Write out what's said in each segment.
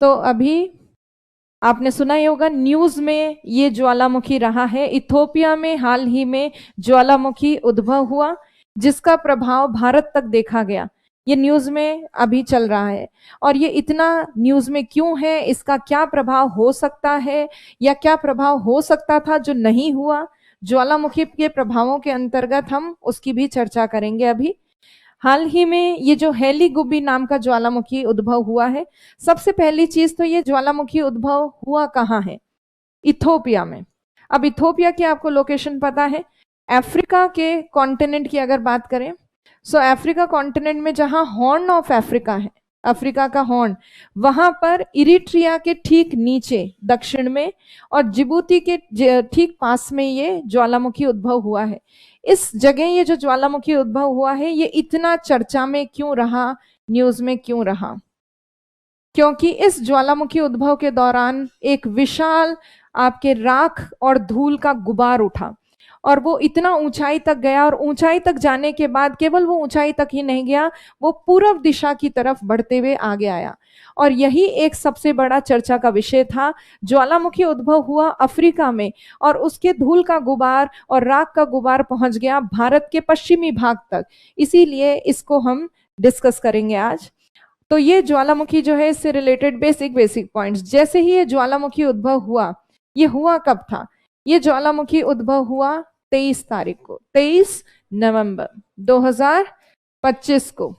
तो अभी आपने सुना ही होगा, न्यूज में ये ज्वालामुखी रहा है। इथोपिया में हाल ही में ज्वालामुखी उद्भव हुआ, जिसका प्रभाव भारत तक देखा गया। ये न्यूज में अभी चल रहा है। और ये इतना न्यूज में क्यों है, इसका क्या प्रभाव हो सकता है या क्या प्रभाव हो सकता था जो नहीं हुआ, ज्वालामुखी के प्रभावों के अंतर्गत हम उसकी भी चर्चा करेंगे अभी। हाल ही में ये जो हेलीगुबी नाम का ज्वालामुखी उद्भव हुआ है, सबसे पहली चीज तो ये ज्वालामुखी उद्भव हुआ कहाँ है? इथोपिया में। अब इथोपिया की आपको लोकेशन पता है, अफ्रीका के कॉन्टिनेंट की अगर बात करें, सो अफ्रीका कॉन्टिनेंट में जहां हॉर्न ऑफ अफ्रीका है, अफ्रीका का हॉर्न, वहां पर इरिट्रिया के ठीक नीचे दक्षिण में और जिबूती के ठीक पास में ये ज्वालामुखी उद्भव हुआ है। इस जगह ये जो ज्वालामुखी उद्भव हुआ है, ये इतना चर्चा में क्यों रहा, न्यूज में क्यों रहा? क्योंकि इस ज्वालामुखी उद्भव के दौरान एक विशाल आपके राख और धूल का गुबार उठा और वो इतना ऊंचाई तक गया, और ऊंचाई तक जाने के बाद केवल वो ऊंचाई तक ही नहीं गया, वो पूर्व दिशा की तरफ बढ़ते हुए आगे आया। और यही एक सबसे बड़ा चर्चा का विषय था। ज्वालामुखी उद्भव हुआ अफ्रीका में और उसके धूल का गुबार और राख का गुबार पहुंच गया भारत के पश्चिमी भाग तक। इसीलिए इसको हम डिस्कस करेंगे आज। तो ये ज्वालामुखी जो है, इससे रिलेटेड बेसिक पॉइंट्स। जैसे ही ये ज्वालामुखी उद्भव हुआ, ये हुआ कब था? ये ज्वालामुखी उद्भव हुआ 23 तारीख को, 23 नवंबर 2025 को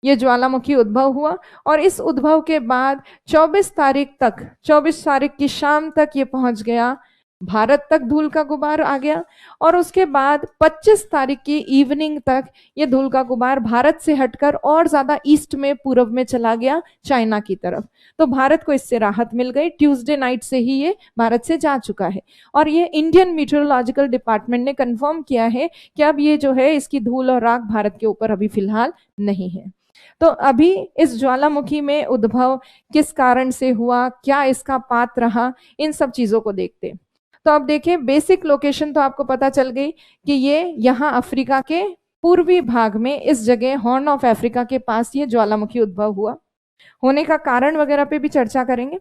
ये ज्वालामुखी उद्भव हुआ। और इस उद्भव के बाद 24 तारीख तक, 24 तारीख की शाम तक ये पहुंच गया भारत तक, धूल का गुबार आ गया। और उसके बाद 25 तारीख की इवनिंग तक ये धूल का गुबार भारत से हटकर और ज्यादा ईस्ट में, पूर्व में चला गया, चाइना की तरफ। तो भारत को इससे राहत मिल गई। ट्यूसडे नाइट से ही ये भारत से जा चुका है। और ये इंडियन मीटरोलॉजिकल डिपार्टमेंट ने कंफर्म किया है कि अब ये जो है, इसकी धूल और राख भारत के ऊपर अभी फिलहाल नहीं है। तो अभी इस ज्वालामुखी में उद्भव किस कारण से हुआ, क्या इसका पाथ रहा, इन सब चीजों को देखते। तो अब देखिए, बेसिक लोकेशन तो आपको पता चल गई कि ये यहाँ अफ्रीका के पूर्वी भाग में, इस जगह हॉर्न ऑफ अफ्रीका के पास ये ज्वालामुखी उद्भव हुआ। होने का कारण वगैरह पे भी चर्चा करेंगे।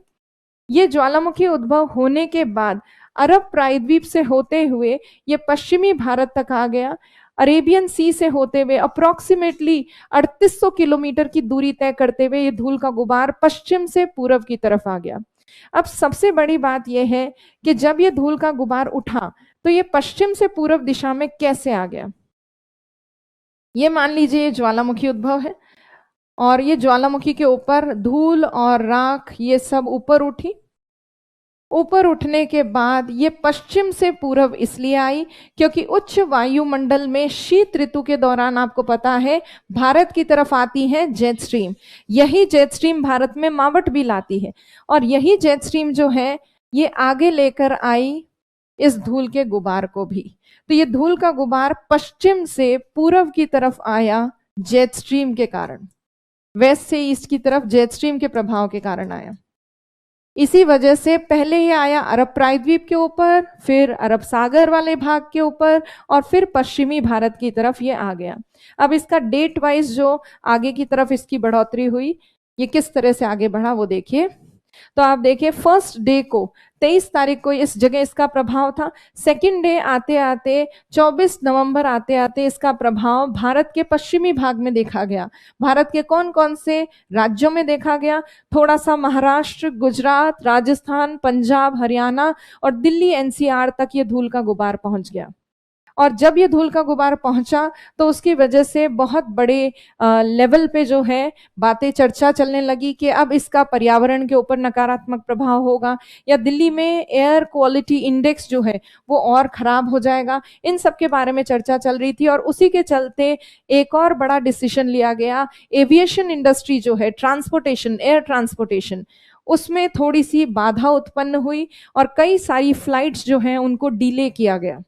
ये ज्वालामुखी उद्भव होने के बाद अरब प्रायद्वीप से होते हुए ये पश्चिमी भारत तक आ गया। अरेबियन सी से होते हुए अप्रोक्सीमेटली 3800 किलोमीटर की दूरी तय करते हुए ये धूल का गुबार पश्चिम से पूर्व की तरफ आ गया। अब सबसे बड़ी बात यह है कि जब ये धूल का गुबार उठा तो ये पश्चिम से पूर्व दिशा में कैसे आ गया? ये मान लीजिए ये ज्वालामुखी उद्भव है और ये ज्वालामुखी के ऊपर धूल और राख ये सब ऊपर उठी। ऊपर उठने के बाद ये पश्चिम से पूर्व इसलिए आई क्योंकि उच्च वायुमंडल में शीत ऋतु के दौरान आपको पता है भारत की तरफ आती है जेट स्ट्रीम। यही जेट स्ट्रीम भारत में मावट भी लाती है और यही जेट स्ट्रीम जो है ये आगे लेकर आई इस धूल के गुबार को भी। तो ये धूल का गुबार पश्चिम से पूर्व की तरफ आया जेट स्ट्रीम के कारण, वेस्ट से ईस्ट की तरफ जेट स्ट्रीम के प्रभाव के कारण आया। इसी वजह से पहले ये आया अरब प्रायद्वीप के ऊपर, फिर अरब सागर वाले भाग के ऊपर और फिर पश्चिमी भारत की तरफ ये आ गया। अब इसका डेट वाइज जो आगे की तरफ इसकी बढ़ोतरी हुई, ये किस तरह से आगे बढ़ा वो देखिए। तो आप देखिए, फर्स्ट डे को 23 तारीख को इस जगह इसका प्रभाव था। सेकंड डे आते आते 24 नवंबर आते आते इसका प्रभाव भारत के पश्चिमी भाग में देखा गया। भारत के कौन कौन से राज्यों में देखा गया? थोड़ा सा महाराष्ट्र, गुजरात, राजस्थान, पंजाब, हरियाणा और दिल्ली एनसीआर तक ये धूल का गुबार पहुंच गया। और जब ये धूल का गुबार पहुंचा तो उसकी वजह से बहुत बड़े लेवल पे जो है बातें, चर्चा चलने लगी कि अब इसका पर्यावरण के ऊपर नकारात्मक प्रभाव होगा या दिल्ली में एयर क्वालिटी इंडेक्स जो है वो और खराब हो जाएगा। इन सब के बारे में चर्चा चल रही थी और उसी के चलते एक और बड़ा डिसीजन लिया गया। एविएशन इंडस्ट्री जो है, ट्रांसपोर्टेशन, एयर ट्रांसपोर्टेशन, उसमें थोड़ी सी बाधा उत्पन्न हुई और कई सारी फ्लाइट्स जो हैं उनको डिले किया गया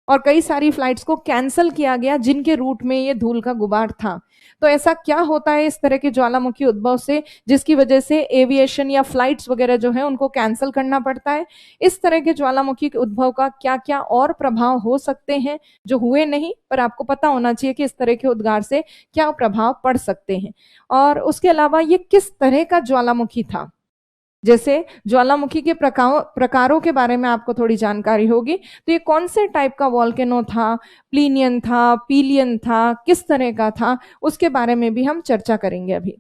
और कई सारी फ्लाइट्स को कैंसिल किया गया जिनके रूट में ये धूल का गुबार था। तो ऐसा क्या होता है इस तरह के ज्वालामुखी उद्भव से, जिसकी वजह से एविएशन या फ्लाइट्स वगैरह जो है उनको कैंसिल करना पड़ता है? इस तरह के ज्वालामुखी के उद्भव का क्या क्या और प्रभाव हो सकते हैं जो हुए नहीं, पर आपको पता होना चाहिए कि इस तरह के उद्गार से क्या प्रभाव पड़ सकते हैं। और उसके अलावा ये किस तरह का ज्वालामुखी था जैसे ज्वालामुखी के प्रकारों के बारे में आपको थोड़ी जानकारी होगी, तो ये कौन से टाइप का वॉल्केनो था, प्लीनियन था, पीलियन था, किस तरह का था, उसके बारे में भी हम चर्चा करेंगे अभी।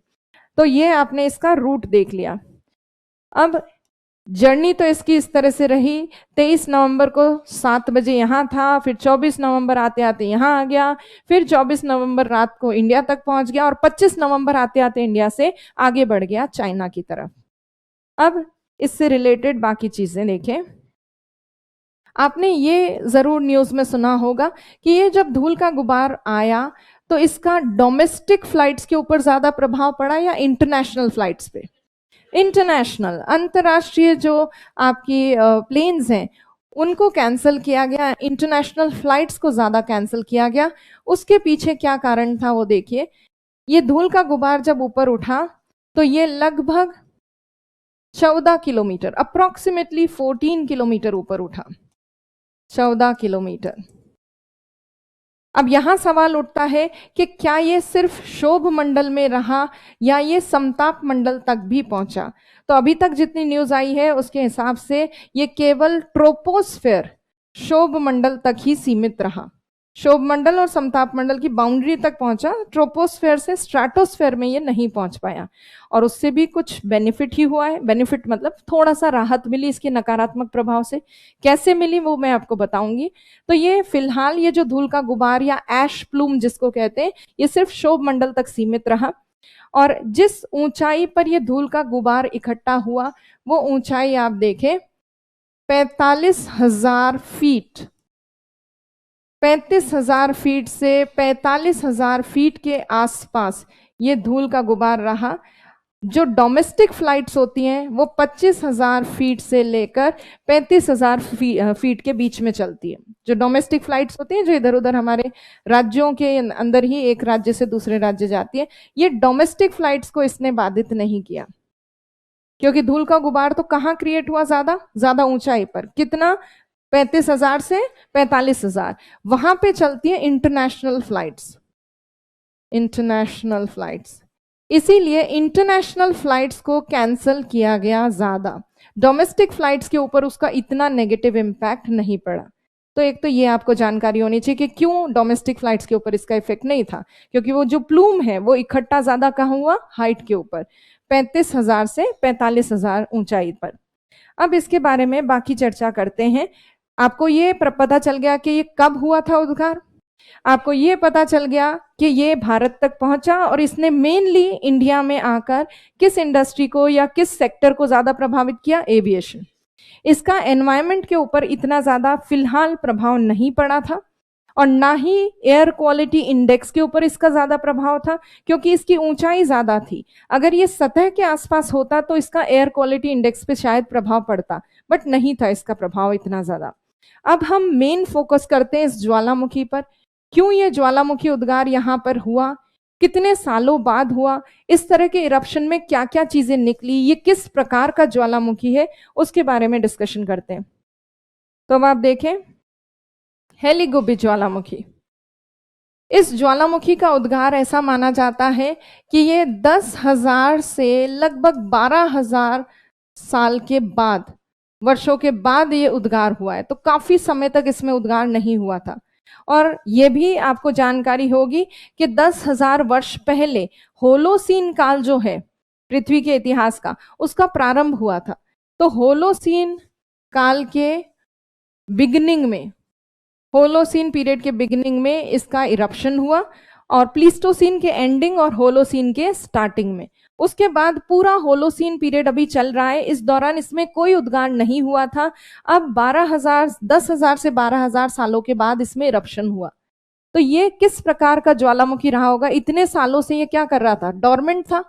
तो ये आपने इसका रूट देख लिया। अब जर्नी तो इसकी इस तरह से रही, 23 नवंबर को 7 बजे यहाँ था, फिर 24 नवंबर आते आते यहाँ आ गया, फिर 24 नवंबर रात को इंडिया तक पहुंच गया, और 25 नवंबर आते आते इंडिया से आगे बढ़ गया चाइना की तरफ। अब इससे रिलेटेड बाकी चीजें देखें। आपने ये जरूर न्यूज में सुना होगा कि ये जब धूल का गुबार आया तो इसका डोमेस्टिक फ्लाइट्स के ऊपर ज्यादा प्रभाव पड़ा या इंटरनेशनल फ्लाइट्स पे? इंटरनेशनल, अंतरराष्ट्रीय जो आपकी प्लेन्स हैं उनको कैंसिल किया गया, इंटरनेशनल फ्लाइट्स को ज्यादा कैंसिल किया गया। उसके पीछे क्या कारण था वो देखिए। ये धूल का गुबार जब ऊपर उठा तो ये लगभग 14 किलोमीटर, अप्रोक्सीमेटली 14 किलोमीटर ऊपर उठा, 14 किलोमीटर। अब यहां सवाल उठता है कि क्या ये सिर्फ शोभ मंडल में रहा या ये समताप मंडल तक भी पहुंचा? तो अभी तक जितनी न्यूज आई है उसके हिसाब से ये केवल ट्रोपोस्फेयर, शोभ मंडल तक ही सीमित रहा। शोभ मंडल और समताप मंडल की बाउंड्री तक पहुंचा, ट्रोपोस्फेयर से स्ट्रेटोस्फेयर में ये नहीं पहुंच पाया। और उससे भी कुछ बेनिफिट ही हुआ है, बेनिफिट मतलब थोड़ा सा राहत मिली इसके नकारात्मक प्रभाव से। कैसे मिली वो मैं आपको बताऊंगी। तो ये फिलहाल ये जो धूल का गुबार या ऐश प्लूम जिसको कहते हैं, ये सिर्फ शोभ मंडल तक सीमित रहा। और जिस ऊंचाई पर ये धूल का गुबार इकट्ठा हुआ वो ऊंचाई आप देखें 45,000 फीट। 35,000 फीट से 45,000 फीट के आसपास ये धूल का गुबार रहा। जो डोमेस्टिक फ्लाइट्स होती हैं वो 25,000 फीट से लेकर 35,000 फीट के बीच में चलती है। जो डोमेस्टिक फ्लाइट्स होती हैं जो इधर उधर हमारे राज्यों के अंदर ही एक राज्य से दूसरे राज्य जाती है, ये डोमेस्टिक फ्लाइट्स को इसने बाधित नहीं किया, क्योंकि धूल का गुबार तो कहाँ क्रिएट हुआ? ज्यादा ऊंचाई पर। कितना? 35,000 से 45,000। वहां पे चलती है इंटरनेशनल फ्लाइट्स, इंटरनेशनल फ्लाइट्स। इसीलिए इंटरनेशनल फ्लाइट्स को कैंसिल किया गया ज्यादा। डोमेस्टिक फ्लाइट्स के ऊपर उसका इतना नेगेटिव इम्पैक्ट नहीं पड़ा। तो एक तो ये आपको जानकारी होनी चाहिए कि क्यों डोमेस्टिक फ्लाइट्स के ऊपर इसका इफेक्ट नहीं था, क्योंकि वो जो प्लूम है वो इकट्ठा ज्यादा कहाँ हुआ? हाइट के ऊपर, 35,000 से 45,000 ऊंचाई पर। अब इसके बारे में बाकी चर्चा करते हैं। आपको ये पता चल गया कि ये कब हुआ था उद्गार, आपको ये पता चल गया कि ये भारत तक पहुंचा और इसने मेनली इंडिया में आकर किस इंडस्ट्री को या किस सेक्टर को ज्यादा प्रभावित किया? एविएशन। इसका एनवायरनमेंट के ऊपर इतना ज्यादा फिलहाल प्रभाव नहीं पड़ा था, और ना ही एयर क्वालिटी इंडेक्स के ऊपर इसका ज्यादा प्रभाव था, क्योंकि इसकी ऊंचाई ज्यादा थी। अगर ये सतह के आसपास होता तो इसका एयर क्वालिटी इंडेक्स पे शायद प्रभाव पड़ता, बट नहीं था इसका प्रभाव इतना ज्यादा। अब हम मेन फोकस करते हैं इस ज्वालामुखी पर। क्यों ये ज्वालामुखी उद्गार यहाँ पर हुआ, कितने सालों बाद हुआ, इस तरह के इरप्शन में क्या क्या चीजें निकली, ये किस प्रकार का ज्वालामुखी है, उसके बारे में डिस्कशन करते हैं। तो अब आप देखें हेलीगुबी ज्वालामुखी। इस ज्वालामुखी का उद्गार ऐसा माना जाता है कि ये 10,000 से लगभग 12,000 साल के बाद, वर्षों के बाद ये उद्गार हुआ है। तो काफी समय तक इसमें उद्गार नहीं हुआ था। और ये भी आपको जानकारी होगी कि 10,000 वर्ष पहले होलोसीन काल जो है पृथ्वी के इतिहास का, उसका प्रारंभ हुआ था। तो होलोसीन काल के बिगिनिंग में, होलोसीन पीरियड के बिगिनिंग में इसका इरप्शन हुआ, और प्लीस्टोसीन के एंडिंग और होलोसीन के स्टार्टिंग में। उसके बाद पूरा होलोसीन पीरियड अभी चल रहा है, इस दौरान इसमें कोई उद्गार नहीं हुआ था। अब 10,000 से 12,000 सालों के बाद इसमें इरप्शन हुआ। तो ये किस प्रकार का ज्वालामुखी रहा होगा? इतने सालों से ये क्या कर रहा था? डोरमेंट था।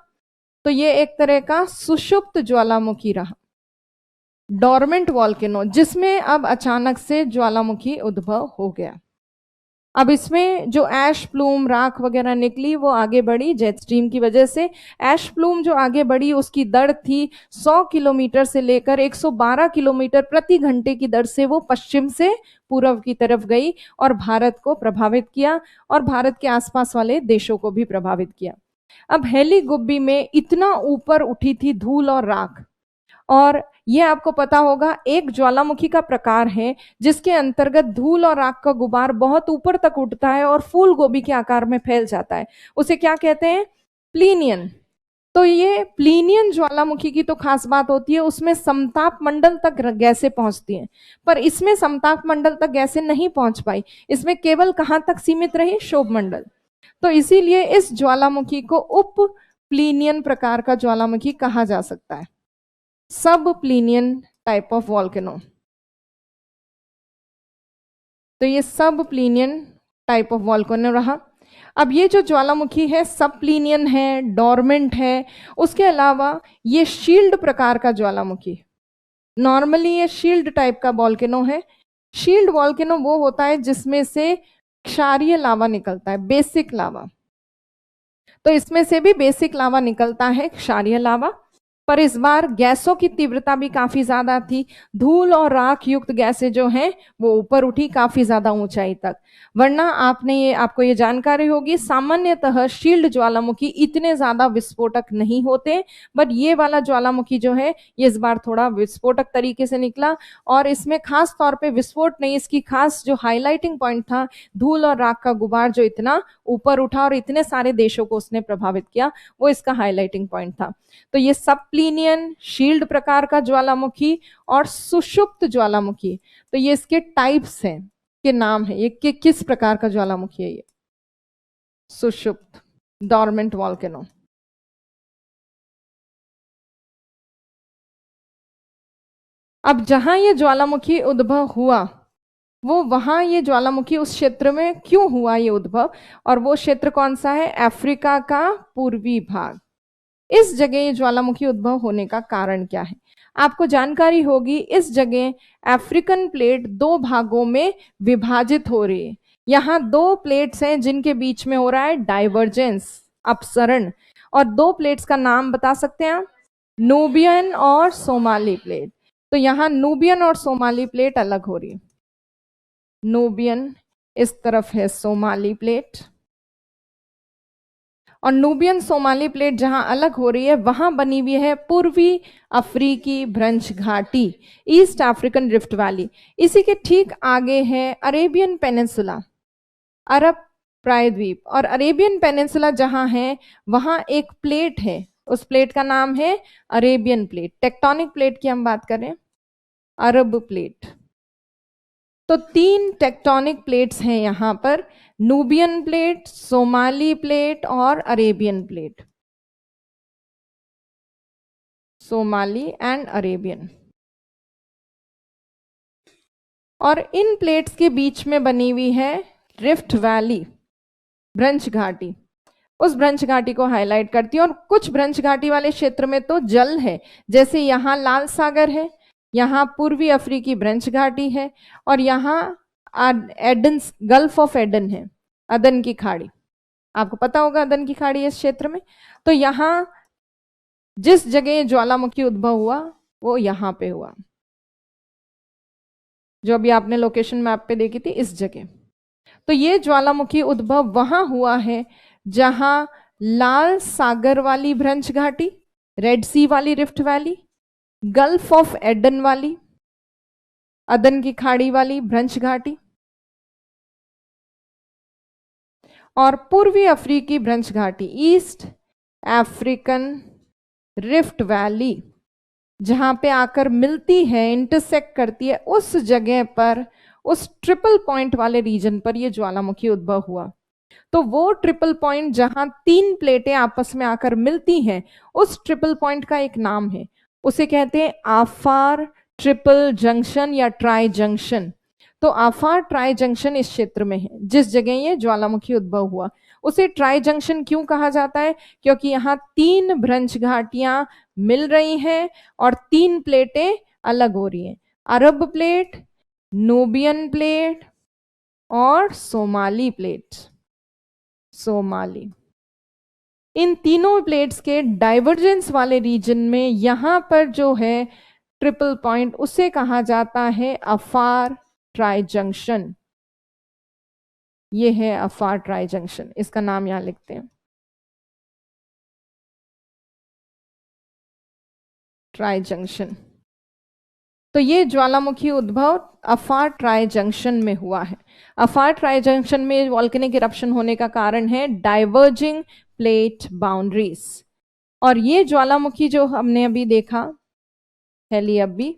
तो ये एक तरह का सुषुप्त ज्वालामुखी रहा, डोरमेंट वॉल्केनो, जिसमें अब अचानक से ज्वालामुखी उद्भव हो गया। अब इसमें जो ऐश प्लूम, राख वगैरह निकली वो आगे बढ़ी जेट स्ट्रीम की वजह से। ऐश प्लूम जो आगे बढ़ी उसकी दर थी 100 किलोमीटर से लेकर 112 किलोमीटर प्रति घंटे की दर से वो पश्चिम से पूर्व की तरफ गई और भारत को प्रभावित किया और भारत के आसपास वाले देशों को भी प्रभावित किया। अब हेलीगुब्बी में इतना ऊपर उठी थी धूल और राख, और ये आपको पता होगा एक ज्वालामुखी का प्रकार है जिसके अंतर्गत धूल और आग का गुबार बहुत ऊपर तक उठता है और फूल गोभी के आकार में फैल जाता है, उसे क्या कहते हैं? प्लीनियन। तो ये प्लीनियन ज्वालामुखी की तो खास बात होती है, उसमें समताप मंडल तक गैसें पहुंचती हैं, पर इसमें समताप मंडल तक गैसें नहीं पहुंच पाई, इसमें केवल कहां तक सीमित रही? क्षोभ मंडल। तो इसीलिए इस ज्वालामुखी को उप प्लीनियन प्रकार का ज्वालामुखी कहा जा सकता है, सब प्लीनियन टाइप ऑफ वॉल्केनो। तो ये सब प्लीनियन टाइप ऑफ वॉल्केनो रहा। अब ये जो ज्वालामुखी है सब प्लीनियन है, डोरमेंट है, उसके अलावा ये शील्ड प्रकार का ज्वालामुखी, नॉर्मली ये शील्ड टाइप का वॉल्केनो है। शील्ड वॉल्केनो वो होता है जिसमें से क्षारीय लावा निकलता है, बेसिक लावा। तो इसमें से भी बेसिक लावा निकलता है, क्षारीय लावा। पर इस बार गैसों की तीव्रता भी काफी ज्यादा थी, धूल और राख युक्त गैसें जो हैं वो ऊपर उठी काफी ज्यादा ऊंचाई तक। वरना आपको ये जानकारी होगी, सामान्यतः शील्ड ज्वालामुखी इतने ज्यादा विस्फोटक नहीं होते, बट ये वाला ज्वालामुखी जो है ये इस बार थोड़ा विस्फोटक तरीके से निकला। और इसमें खास तौर पे विस्फोट नहीं, इसकी खास जो हाईलाइटिंग पॉइंट था, धूल और राख का गुबार जो इतना ऊपर उठा और इतने सारे देशों को उसने प्रभावित किया, वो इसका हाईलाइटिंग पॉइंट था। तो ये सब प्लीनियन, शील्ड प्रकार का ज्वालामुखी और सुषुप्त ज्वालामुखी, तो ये इसके टाइप्स हैं, के नाम है, ये किस प्रकार का ज्वालामुखी है? ये सुषुप्त, डोरमेंट वॉल्केनो। अब जहां ये ज्वालामुखी उद्भव हुआ, वो वहां ये ज्वालामुखी उस क्षेत्र में क्यों हुआ ये उद्भव, और वो क्षेत्र कौन सा है? अफ्रीका का पूर्वी भाग। इस जगह ये ज्वालामुखी उद्भव होने का कारण क्या है? आपको जानकारी होगी, इस जगह अफ्रीकन प्लेट दो भागों में विभाजित हो रही है। यहाँ दो प्लेट्स हैं जिनके बीच में हो रहा है डाइवर्जेंस, अपसरण। और दो प्लेट्स का नाम बता सकते हैं आप? नूबियन और सोमाली प्लेट। तो यहाँ नूबियन और सोमाली प्लेट अलग हो रही है। नूबियन इस तरफ है, सोमाली प्लेट। और नूबियन सोमाली प्लेट जहां अलग हो रही है वहां बनी हुई है पूर्वी अफ्रीकी भ्रंश घाटी, ईस्ट अफ्रीकन रिफ्ट वैली। इसी के ठीक आगे है अरेबियन पेनिनसुला, अरब प्रायद्वीप। और अरेबियन पेनिनसुला जहां है वहां एक प्लेट है, उस प्लेट का नाम है अरेबियन प्लेट। टेक्टोनिक प्लेट की हम बात करें, अरब प्लेट। तो तीन टेक्टोनिक प्लेट्स हैं यहां पर, नूबियन प्लेट, सोमाली प्लेट और Arabian plate. Somali and Arabian. और इन प्लेट्स के बीच में बनी हुई है रिफ्ट वैली, भ्रंश घाटी। उस भ्रंश घाटी को हाईलाइट करती है। और कुछ भ्रंश घाटी वाले क्षेत्र में तो जल है, जैसे यहाँ लाल सागर है, यहाँ पूर्वी अफ्रीकी भ्रंश घाटी है, और यहाँ एडन, गल्फ ऑफ एडन है, अदन की खाड़ी। आपको पता होगा अदन की खाड़ी इस क्षेत्र में। तो यहाँ जिस जगह ज्वालामुखी उद्भव हुआ वो यहाँ पे हुआ, जो अभी आपने लोकेशन मैप पे देखी थी, इस जगह। तो ये ज्वालामुखी उद्भव वहां हुआ है जहां लाल सागर वाली भ्रंश घाटी, रेड सी वाली rift valley, gulf of Aden वाली, अदन की खाड़ी वाली भ्रंश घाटी, और पूर्वी अफ्रीकी भ्रंश घाटी, ईस्ट अफ्रीकन रिफ्ट वैली, जहां पे आकर मिलती है, इंटरसेक्ट करती है, उस जगह पर, उस ट्रिपल पॉइंट वाले रीजन पर यह ज्वालामुखी उद्भव हुआ। तो वो ट्रिपल पॉइंट जहां तीन प्लेटें आपस में आकर मिलती हैं, उस ट्रिपल पॉइंट का एक नाम है, उसे कहते हैं आफार ट्रिपल जंक्शन या ट्राई जंक्शन। तो आफार ट्राई जंक्शन इस क्षेत्र में है जिस जगह ये ज्वालामुखी उद्भव हुआ। उसे ट्राई जंक्शन क्यों कहा जाता है? क्योंकि यहाँ तीन भ्रंश घाटियां मिल रही हैं और तीन प्लेटें अलग हो रही हैं, अरब प्लेट, नूबियन प्लेट और सोमाली प्लेट। सोमाली, इन तीनों प्लेट्स के डाइवर्जेंस वाले रीजन में यहां पर जो है ट्रिपल पॉइंट, उसे कहा जाता है अफार ट्राई जंक्शन। ये है अफार ट्राई जंक्शन, इसका नाम यहां लिखते हैं, ट्राई जंक्शन। तो ये ज्वालामुखी उद्भव अफार ट्राई जंक्शन में हुआ है। अफार ट्राई जंक्शन में वॉल्केनिक इरप्शन होने का कारण है डाइवर्जिंग प्लेट बाउंड्रीज। और ये ज्वालामुखी जो हमने अभी देखा हेलियब्बी,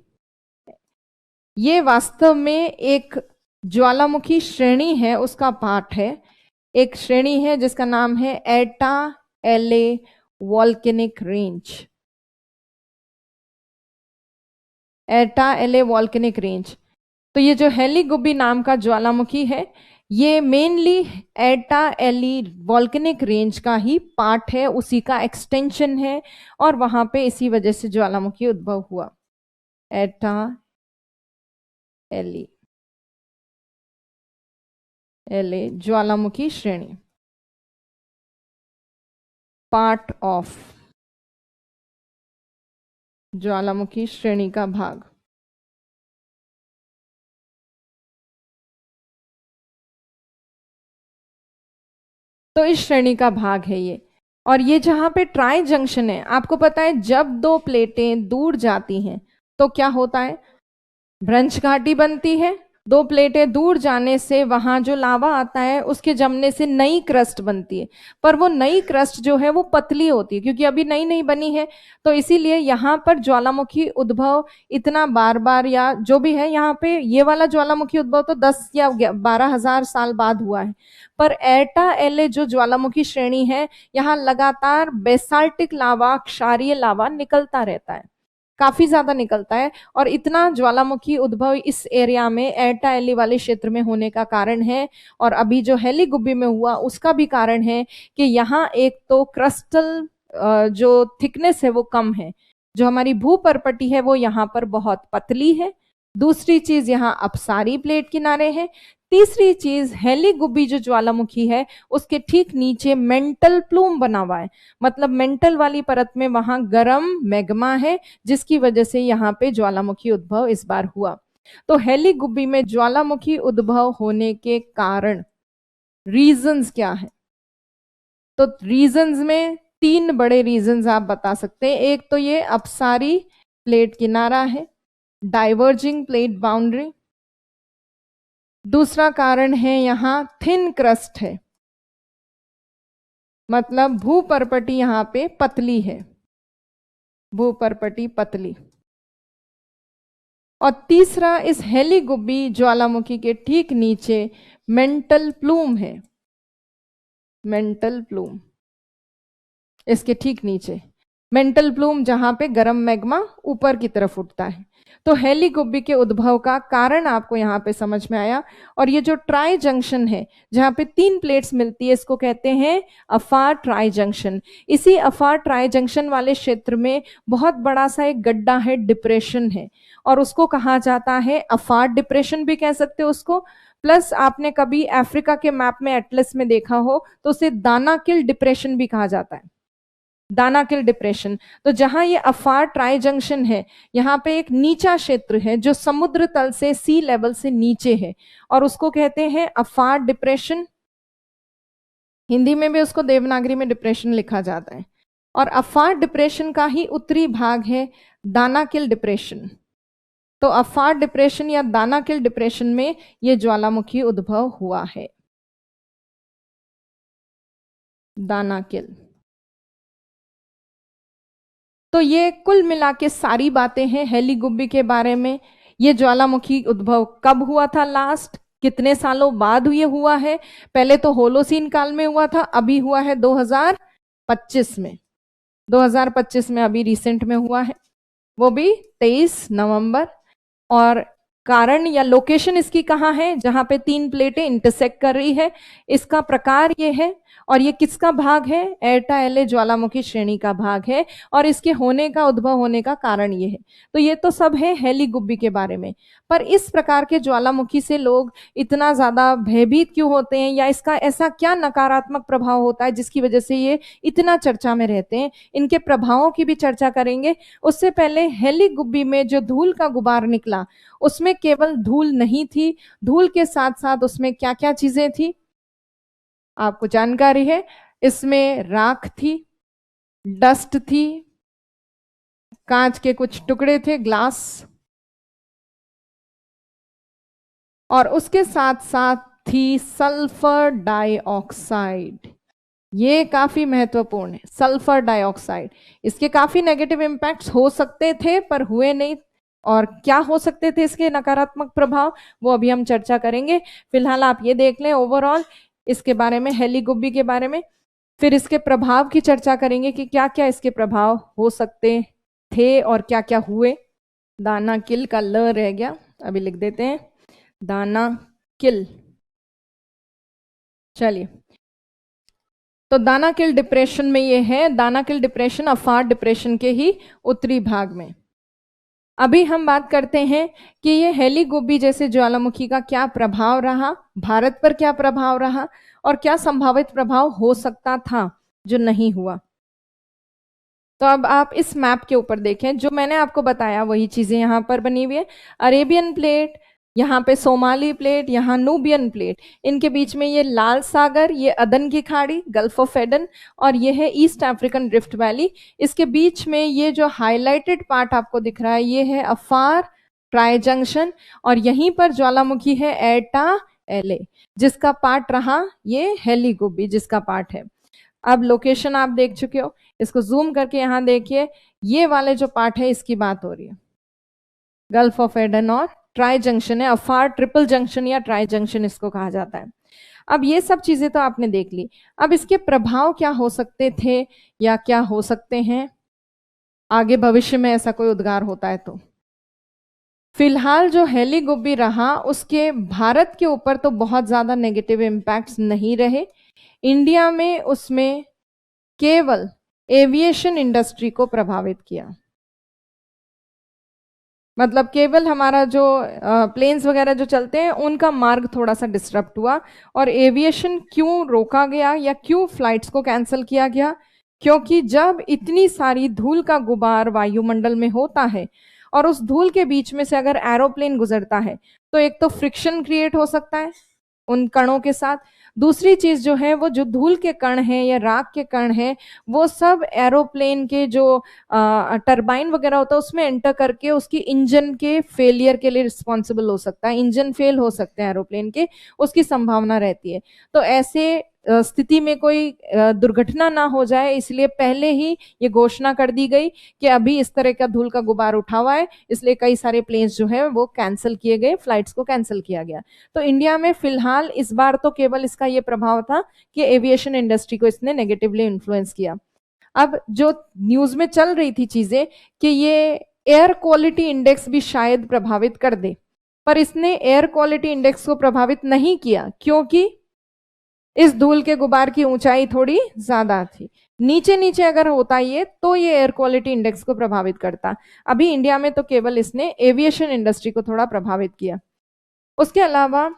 ये वास्तव में एक ज्वालामुखी श्रेणी है, उसका पार्ट है। एक श्रेणी है जिसका नाम है एटा एले वॉल्केनिक रेंज। एटा एले वॉल्केनिक रेंज। तो ये जो हेलीगुबी नाम का ज्वालामुखी है, ये मेनली एटा एली वॉल्केनिक रेंज का ही पार्ट है, उसी का एक्सटेंशन है, और वहां पे इसी वजह से ज्वालामुखी उद्भव हुआ। एटा एली एले ज्वालामुखी श्रेणी, पार्ट ऑफ ज्वालामुखी श्रेणी का भाग। तो इस श्रेणी का भाग है ये। और ये जहां पे ट्राई जंक्शन है, आपको पता है जब दो प्लेटें दूर जाती हैं तो क्या होता है, भ्रंश घाटी बनती है। दो प्लेटें दूर जाने से वहां जो लावा आता है उसके जमने से नई क्रस्ट बनती है, पर वो नई क्रस्ट जो है वो पतली होती है क्योंकि अभी नई नई बनी है। तो इसीलिए यहाँ पर ज्वालामुखी उद्भव इतना बार बार या जो भी है, यहाँ पे ये वाला ज्वालामुखी उद्भव तो 10 या 12,000 साल बाद हुआ है। पर एटा एले जो ज्वालामुखी श्रेणी है, यहाँ लगातार बेसाल्टिक लावा, क्षारीय लावा निकलता रहता है, काफी ज्यादा निकलता है। और इतना ज्वालामुखी उद्भव इस एरिया में एटा एली वाले क्षेत्र में होने का कारण है, और अभी जो हेलीगुबी में हुआ उसका भी कारण है कि यहाँ एक तो क्रिस्टल जो थिकनेस है वो कम है, जो हमारी भूपर्पटी है वो यहाँ पर बहुत पतली है। दूसरी चीज यहाँ अपसारी प्लेट किनारे है। तीसरी चीज हेलीगुबी जो ज्वालामुखी है उसके ठीक नीचे मेंटल प्लूम बना हुआ है, मतलब मेंटल वाली परत में वहां गर्म मैग्मा है, जिसकी वजह से यहाँ पे ज्वालामुखी उद्भव इस बार हुआ। तो हेलीगुबी में ज्वालामुखी उद्भव होने के कारण रीजंस क्या है? तो रीजंस में 3 बड़े रीजंस आप बता सकते हैं। एक तो ये अपसारी प्लेट किनारा है, डाइवर्जिंग प्लेट बाउंड्री। दूसरा कारण है यहां थिन क्रस्ट है, मतलब भूपर्पटी यहां पे पतली है, भूपर्पटी पतली। और तीसरा, इस हेलीगुबी ज्वालामुखी के ठीक नीचे मेंटल प्लूम है, मेंटल प्लूम इसके ठीक नीचे, मेंटल प्लूम जहां पे गर्म मैग्मा ऊपर की तरफ उठता है। तो हेलीगुबी के उद्भव का कारण आपको यहाँ पे समझ में आया। और ये जो ट्राई जंक्शन है जहाँ पे 3 प्लेट्स मिलती है, इसको कहते हैं अफार ट्राई जंक्शन। इसी अफार ट्राई जंक्शन वाले क्षेत्र में बहुत बड़ा सा एक गड्ढा है, डिप्रेशन है, और उसको कहा जाता है अफार डिप्रेशन भी कह सकते हो उसको। प्लस आपने कभी अफ्रीका के मैप में एटलस में देखा हो तो उसे दानाकिल डिप्रेशन भी कहा जाता है, दानाकिल डिप्रेशन। तो जहां ये अफार ट्राई जंक्शन है, यहाँ पे एक नीचा क्षेत्र है जो समुद्र तल से, सी लेवल से नीचे है, और उसको कहते हैं अफार डिप्रेशन। हिंदी में भी उसको देवनागरी में डिप्रेशन लिखा जाता है। और अफार डिप्रेशन का ही उत्तरी भाग है दानाकिल डिप्रेशन। तो अफार डिप्रेशन या दानाकिल डिप्रेशन में ये ज्वालामुखी उद्भव हुआ है, दानाकिल। तो ये कुल मिला के सारी बातें हैं हेलीगुबी के बारे में। ये ज्वालामुखी उद्भव कब हुआ था लास्ट, कितने सालों बाद ये हुआ है? पहले तो होलोसीन काल में हुआ था, अभी हुआ है 2025 में, 2025 में अभी रिसेंट में हुआ है, वो भी 23 नवंबर। और कारण या लोकेशन इसकी कहाँ है? जहां पे 3 प्लेटें इंटरसेक्ट कर रही है, इसका प्रकार ये है। और ये किसका भाग है? एटा एले ज्वालामुखी श्रेणी का भाग है, और इसके होने का, उद्भव होने का कारण ये है। तो ये तो सब है हेलीगुबी के बारे में। पर इस प्रकार के ज्वालामुखी से लोग इतना ज्यादा भयभीत क्यों होते हैं, या इसका ऐसा क्या नकारात्मक प्रभाव होता है जिसकी वजह से ये इतना चर्चा में रहते हैं? इनके प्रभावों की भी चर्चा करेंगे। उससे पहले हेलीगुबी में जो धूल का गुबार निकला, उसमें केवल धूल नहीं थी, धूल के साथ साथ उसमें क्या क्या चीजें थी आपको जानकारी है? इसमें राख थी, डस्ट थी, कांच के कुछ टुकड़े थे, ग्लास, और उसके साथ साथ थी सल्फर डाइऑक्साइड। ये काफी महत्वपूर्ण है, सल्फर डाइऑक्साइड। इसके काफी नेगेटिव इंपैक्ट्स हो सकते थे पर हुए नहीं। और क्या हो सकते थे इसके नकारात्मक प्रभाव, वो अभी हम चर्चा करेंगे। फिलहाल आप ये देख लें ओवरऑल इसके बारे में, हेलीगुब्बी के बारे में। फिर इसके प्रभाव की चर्चा करेंगे कि क्या क्या इसके प्रभाव हो सकते थे और क्या क्या हुए। दाना किल का ल रह गया, अभी लिख देते हैं, दाना किल। चलिए, तो दानाकिल डिप्रेशन में ये है, दानाकिल डिप्रेशन अफार डिप्रेशन के ही उत्तरी भाग में। अभी हम बात करते हैं कि ये हेलीगुब्बी जैसे ज्वालामुखी का क्या प्रभाव रहा, भारत पर क्या प्रभाव रहा और क्या संभावित प्रभाव हो सकता था जो नहीं हुआ। तो अब आप इस मैप के ऊपर देखें, जो मैंने आपको बताया वही चीजें यहां पर बनी हुई है। अरेबियन प्लेट, यहाँ पे सोमाली प्लेट, यहाँ नूबियन प्लेट, इनके बीच में ये लाल सागर, ये अदन की खाड़ी, गल्फ ऑफ एडन, और ये है ईस्ट अफ्रीकन रिफ्ट वैली। इसके बीच में ये जो हाईलाइटेड पार्ट आपको दिख रहा है ये है अफार ट्राई जंक्शन, और यहीं पर ज्वालामुखी है एटा एले, जिसका पार्ट रहा ये हेलीगुब्बी जिसका पार्ट है। अब लोकेशन आप देख चुके हो, इसको जूम करके यहाँ देखिए, ये वाले जो पार्ट है इसकी बात हो रही है, गल्फ ऑफ एडन और ट्राई जंक्शन है, अफार ट्रिपल जंक्शन या ट्राई जंक्शन इसको कहा जाता है। अब ये सब चीजें तो आपने देख ली, अब इसके प्रभाव क्या हो सकते थे या क्या हो सकते हैं आगे भविष्य में ऐसा कोई उद्गार होता है तो। फिलहाल जो हेलीगुब्बी रहा उसके भारत के ऊपर तो बहुत ज्यादा नेगेटिव इम्पैक्ट्स नहीं रहे। इंडिया में उसमें केवल एविएशन इंडस्ट्री को प्रभावित किया, मतलब केवल हमारा जो प्लेन्स वगैरह जो चलते हैं उनका मार्ग थोड़ा सा डिस्टर्ब हुआ। और एविएशन क्यों रोका गया या क्यों फ्लाइट्स को कैंसिल किया गया, क्योंकि जब इतनी सारी धूल का गुबार वायुमंडल में होता है और उस धूल के बीच में से अगर एरोप्लेन गुजरता है तो एक तो फ्रिक्शन क्रिएट हो सकता है उन कणों के साथ, दूसरी चीज जो है वो जो धूल के कण हैं या राख के कण हैं वो सब एरोप्लेन के जो टरबाइन वगैरह होता है उसमें एंटर करके उसकी इंजन के फेलियर के लिए रिस्पॉन्सिबल हो सकता है, इंजन फेल हो सकते हैं एरोप्लेन के, उसकी संभावना रहती है। तो ऐसे स्थिति में कोई दुर्घटना ना हो जाए इसलिए पहले ही ये घोषणा कर दी गई कि अभी इस तरह का धूल का गुबार उठा हुआ है, इसलिए कई सारे प्लेन्स जो है वो कैंसिल किए गए, फ्लाइट्स को कैंसिल किया गया। तो इंडिया में फिलहाल इस बार तो केवल इसका ये प्रभाव था कि एविएशन इंडस्ट्री को इसने नेगेटिवली इन्फ्लुएंस किया। अब जो न्यूज में चल रही थी चीजें कि ये एयर क्वालिटी इंडेक्स भी शायद प्रभावित कर दे, पर इसने एयर क्वालिटी इंडेक्स को प्रभावित नहीं किया क्योंकि इस धूल के गुबार की ऊंचाई थोड़ी ज्यादा थी। नीचे नीचे अगर होता ये तो ये एयर क्वालिटी इंडेक्स को प्रभावित करता। अभी इंडिया में तो केवल इसने एविएशन इंडस्ट्री को थोड़ा प्रभावित किया। उसके अलावा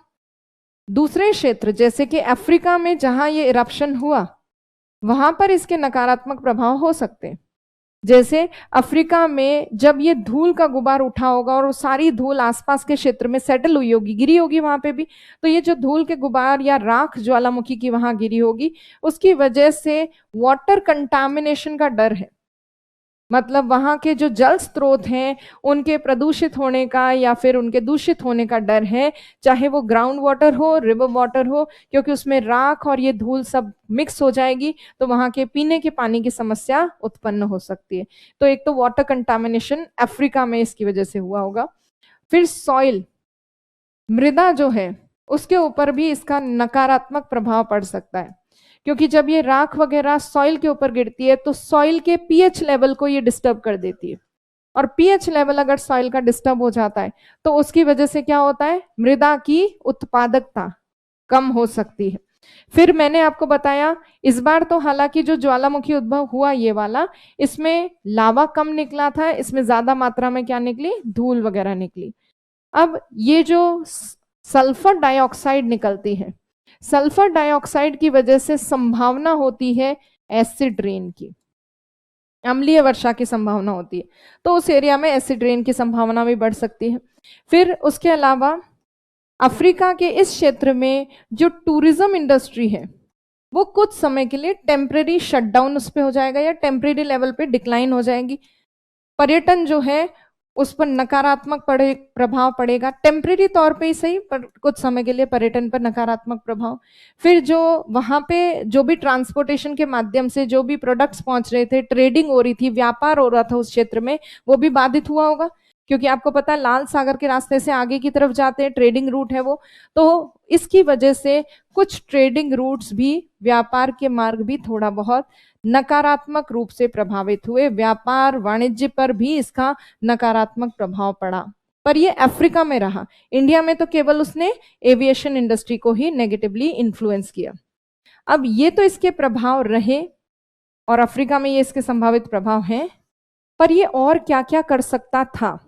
दूसरे क्षेत्र जैसे कि अफ्रीका में जहां ये इरप्शन हुआ वहां पर इसके नकारात्मक प्रभाव हो सकते हैं। जैसे अफ्रीका में जब ये धूल का गुबार उठा होगा और वो सारी धूल आसपास के क्षेत्र में सेटल हुई होगी, गिरी होगी वहां पे भी, तो ये जो धूल के गुबार या राख ज्वालामुखी की वहां गिरी होगी उसकी वजह से वाटर कंटामिनेशन का डर है, मतलब वहां के जो जल स्रोत हैं उनके प्रदूषित होने का या फिर उनके दूषित होने का डर है, चाहे वो ग्राउंड वाटर हो, रिवर वाटर हो, क्योंकि उसमें राख और ये धूल सब मिक्स हो जाएगी तो वहां के पीने के पानी की समस्या उत्पन्न हो सकती है। तो एक तो वाटर कंटामिनेशन अफ्रीका में इसकी वजह से हुआ होगा। फिर सॉइल, मृदा जो है उसके ऊपर भी इसका नकारात्मक प्रभाव पड़ सकता है, क्योंकि जब ये राख वगैरह सॉइल के ऊपर गिरती है तो सॉइल के पीएच लेवल को ये डिस्टर्ब कर देती है, और पीएच लेवल अगर सॉइल का डिस्टर्ब हो जाता है तो उसकी वजह से क्या होता है, मृदा की उत्पादकता कम हो सकती है। फिर मैंने आपको बताया इस बार तो हालांकि जो ज्वालामुखी उद्भव हुआ ये वाला, इसमें लावा कम निकला था, इसमें ज्यादा मात्रा में क्या निकली, धूल वगैरह निकली। अब ये जो सल्फर डाइऑक्साइड निकलती है, सल्फर डाइऑक्साइड की वजह से संभावना होती है एसिड रेन की, अम्लीय वर्षा की संभावना होती है, तो उस एरिया में एसिड रेन की संभावना भी बढ़ सकती है। फिर उसके अलावा अफ्रीका के इस क्षेत्र में जो टूरिज्म इंडस्ट्री है वो कुछ समय के लिए टेम्परेरी शटडाउन उस पे हो जाएगा या टेम्परेरी लेवल पे डिक्लाइन हो जाएगी। पर्यटन जो है उस पर नकारात्मक प्रभाव पड़ेगा, टेम्परेरी तौर पे ही सही, पर कुछ समय के लिए पर्यटन पर नकारात्मक प्रभाव। फिर जो वहां पे जो भी ट्रांसपोर्टेशन के माध्यम से जो भी प्रोडक्ट्स पहुंच रहे थे, ट्रेडिंग हो रही थी, व्यापार हो रहा था उस क्षेत्र में, वो भी बाधित हुआ होगा, क्योंकि आपको पता है लाल सागर के रास्ते से आगे की तरफ जाते हैं, ट्रेडिंग रूट है वो। तो इसकी वजह से कुछ ट्रेडिंग रूट्स भी, व्यापार के मार्ग भी थोड़ा बहुत नकारात्मक रूप से प्रभावित हुए, व्यापार वाणिज्य पर भी इसका नकारात्मक प्रभाव पड़ा। पर ये अफ्रीका में रहा, इंडिया में तो केवल उसने एविएशन इंडस्ट्री को ही नेगेटिवली इन्फ्लुएंस किया। अब ये तो इसके प्रभाव रहे और अफ्रीका में ये इसके संभावित प्रभाव हैं, पर ये और क्या क्या कर सकता था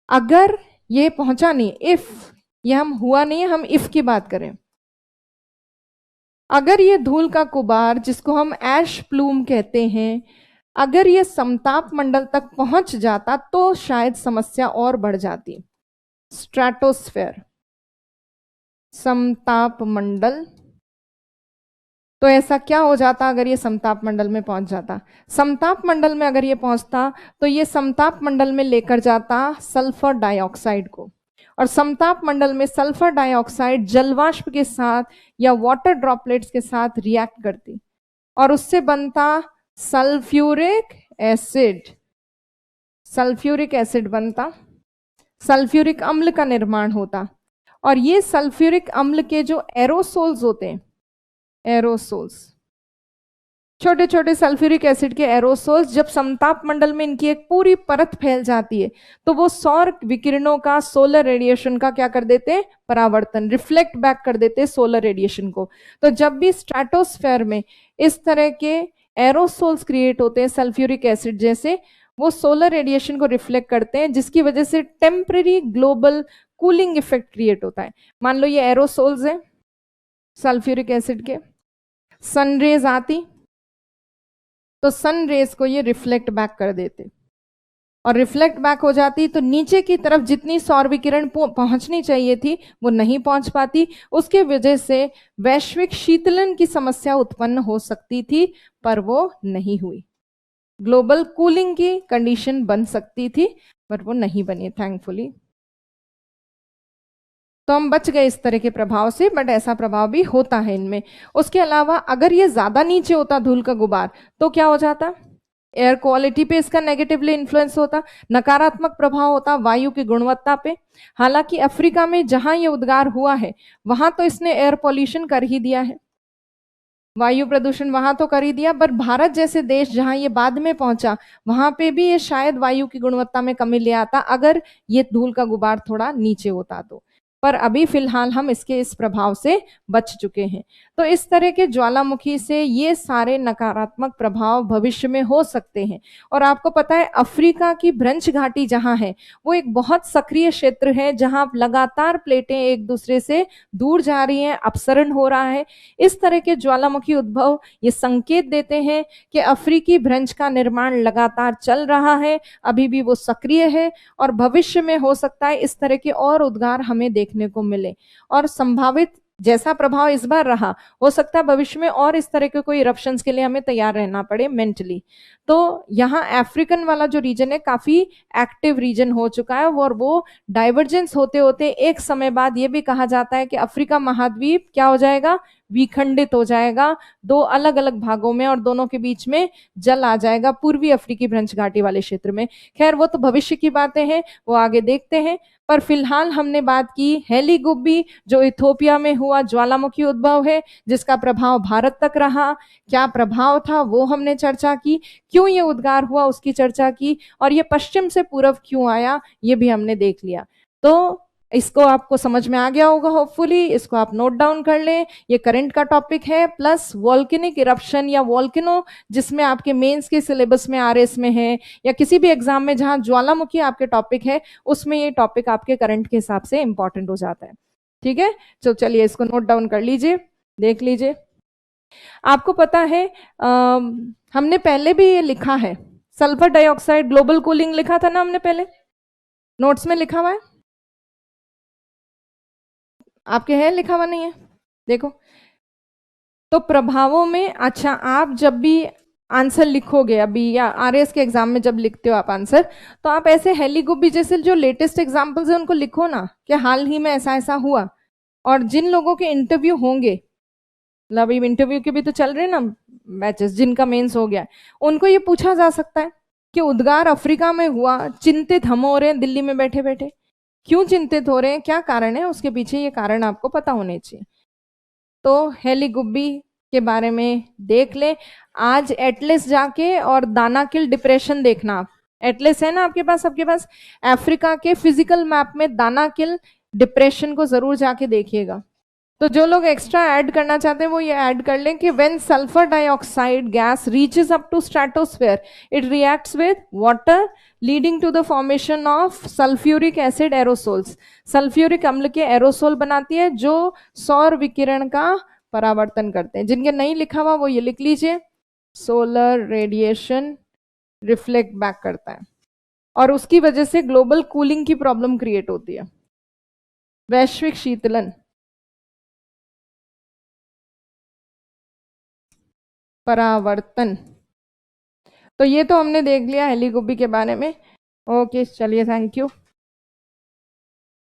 अगर ये पहुंचा नहीं। इफ ये हम हुआ नहीं, हम इफ की बात करें, अगर ये धूल का गुबार जिसको हम ऐश प्लूम कहते हैं, अगर ये समताप मंडल तक पहुंच जाता तो शायद समस्या और बढ़ जाती। स्ट्रेटोस्फेयर, समताप मंडल, तो ऐसा क्या हो जाता अगर ये समताप मंडल में पहुंच जाता? समताप मंडल में अगर ये पहुंचता तो ये समताप मंडल में लेकर जाता सल्फर डाइऑक्साइड को, और समताप मंडल में सल्फर डाइऑक्साइड जलवाष्प के साथ या वाटर ड्रॉपलेट्स के साथ रिएक्ट करती और उससे बनता सल्फ्यूरिक एसिड। सल्फ्यूरिक एसिड बनता, सल्फ्यूरिक अम्ल का निर्माण होता, और ये सल्फ्यूरिक अम्ल के जो एरोसोल्स होते हैं, एरोसोल्स, छोटे छोटे सल्फ्यूरिक एसिड के एरोसोल्स, जब समताप मंडल में इनकी एक पूरी परत फैल जाती है तो वो सौर विकिरणों का, सोलर रेडिएशन का क्या कर देते हैं? परावर्तन, रिफ्लेक्ट बैक कर देते हैं सोलर रेडिएशन को। तो जब भी स्ट्रेटोस्फेयर में इस तरह के एरोसोल्स क्रिएट होते हैं सल्फ्यूरिक एसिड जैसे, वो सोलर रेडिएशन को रिफ्लेक्ट करते हैं, जिसकी वजह से temporary global cooling effect create होता है। मान लो ये एरोसोल्स है सल्फ्यूरिक एसिड के, सनरेज आती तो सन रेज को ये रिफ्लेक्ट बैक कर देते, और रिफ्लेक्ट बैक हो जाती तो नीचे की तरफ जितनी सौर विकिरण पहुंचनी चाहिए थी वो नहीं पहुंच पाती। उसके वजह से वैश्विक शीतलन की समस्या उत्पन्न हो सकती थी, पर वो नहीं हुई। ग्लोबल कूलिंग की कंडीशन बन सकती थी, पर वो नहीं बनी थैंकफुली। तो हम बच गए इस तरह के प्रभाव से, बट ऐसा प्रभाव भी होता है इनमें। उसके अलावा अगर ये ज्यादा नीचे होता धूल का गुबार तो क्या हो जाता? एयर क्वालिटी पे इसका नेगेटिवली इन्फ्लुएंस होता, नकारात्मक प्रभाव होता वायु की गुणवत्ता पे। हालांकि अफ्रीका में जहां ये उद्गार हुआ है वहां तो इसने एयर पॉल्यूशन कर ही दिया है, वायु प्रदूषण वहां तो कर ही दिया, पर भारत जैसे देश जहां ये बाद में पहुंचा वहां पे भी ये शायद वायु की गुणवत्ता में कमी ले आता अगर ये धूल का गुबार थोड़ा नीचे होता तो। पर अभी फिलहाल हम इसके इस प्रभाव से बच चुके हैं। तो इस तरह के ज्वालामुखी से ये सारे नकारात्मक प्रभाव भविष्य में हो सकते हैं। और आपको पता है अफ्रीका की भ्रंश घाटी जहां है वो एक बहुत सक्रिय क्षेत्र है, जहां लगातार प्लेटें एक दूसरे से दूर जा रही हैं, अपसरण हो रहा है। इस तरह के ज्वालामुखी उद्भव ये संकेत देते हैं कि अफ्रीकी भ्रंश का निर्माण लगातार चल रहा है, अभी भी वो सक्रिय है, और भविष्य में हो सकता है इस तरह के और उद्गार हमें देखने को मिले। और संभावित जैसा प्रभाव इस बार रहा, हो सकता है भविष्य में और इस तरह के कोई इरप्शंस के लिए हमें तैयार रहना पड़े मेंटली। तो यहाँ अफ्रीकन वाला जो रीजन है काफी एक्टिव रीजन हो चुका है, और वो डाइवर्जेंस होते होते एक समय बाद ये भी कहा जाता है कि अफ्रीका महाद्वीप क्या हो जाएगा? विखंडित हो जाएगा दो अलग अलग भागों में, और दोनों के बीच में जल आ जाएगा पूर्वी अफ्रीकी भ्रंश घाटी वाले क्षेत्र में। खैर वो तो भविष्य की बातें हैं, वो आगे देखते हैं। पर फिलहाल हमने बात की हेलीगुब्बी जो इथोपिया में हुआ ज्वालामुखी उद्भव है, जिसका प्रभाव भारत तक रहा, क्या प्रभाव था वो हमने चर्चा की, क्यों ये उद्गार हुआ उसकी चर्चा की, और ये पश्चिम से पूर्व क्यों आया ये भी हमने देख लिया। तो इसको आपको समझ में आ गया होगा होपफुली, इसको आप नोट डाउन कर लें। ये करंट का टॉपिक है, प्लस वॉल्केनिक इरप्शन या वॉल्केनो जिसमें आपके मेंस के सिलेबस में आरएस में है, या किसी भी एग्जाम में जहां ज्वालामुखी आपके टॉपिक है उसमें ये टॉपिक आपके करंट के हिसाब से इंपॉर्टेंट हो जाता है। ठीक है, तो चलिए इसको नोट डाउन कर लीजिए, देख लीजिए। आपको पता है हमने पहले भी ये लिखा है, सल्फर डाइऑक्साइड ग्लोबल कूलिंग लिखा था ना हमने पहले, नोट्स में लिखा हुआ है, आपके है लिखा हुआ नहीं है? देखो तो प्रभावों में, अच्छा आप जब भी आंसर लिखोगे अभी या आरएस के एग्जाम में जब लिखते हो आप आंसर, तो आप ऐसे हेलीगुब्बी जैसे जो लेटेस्ट एग्जाम्पल्स है उनको लिखो ना कि हाल ही में ऐसा ऐसा हुआ। और जिन लोगों के इंटरव्यू होंगे, मतलब अभी इंटरव्यू के भी तो चल रहे हैं ना बैचेस, जिनका मेंस हो गया, उनको ये पूछा जा सकता है कि उद्गार अफ्रीका में हुआ, चिंतित हम हो रहे हैं दिल्ली में बैठे बैठे, क्यों चिंतित हो रहे हैं, क्या कारण है, उसके पीछे ये कारण आपको पता होने चाहिए। तो हेलीगुब्बी के बारे में देख ले। आज एटलस जाके और दानाकिल डिप्रेशन देखना आप, एटलस है ना आपके पास, सबके पास, अफ्रीका के फिजिकल मैप में दानाकिल डिप्रेशन को जरूर जाके देखिएगा। तो जो लोग एक्स्ट्रा ऐड करना चाहते हैं वो ये ऐड कर लें कि when sulphur dioxide gas reaches up to stratosphere it reacts with water leading to the formation of sulphuric acid aerosols. Sulphuric अम्ल के एरोसोल बनाती है जो सौर विकिरण का परावर्तन करते हैं। जिनके नहीं लिखा हुआ वो ये लिख लीजिए, सोलर रेडिएशन रिफ्लेक्ट बैक करता है और उसकी वजह से ग्लोबल कूलिंग की प्रॉब्लम क्रिएट होती है, वैश्विक शीतलन, परावर्तन। तो ये तो हमने देख लिया हेलीगुब्बी के बारे में। ओके चलिए, थैंक यू।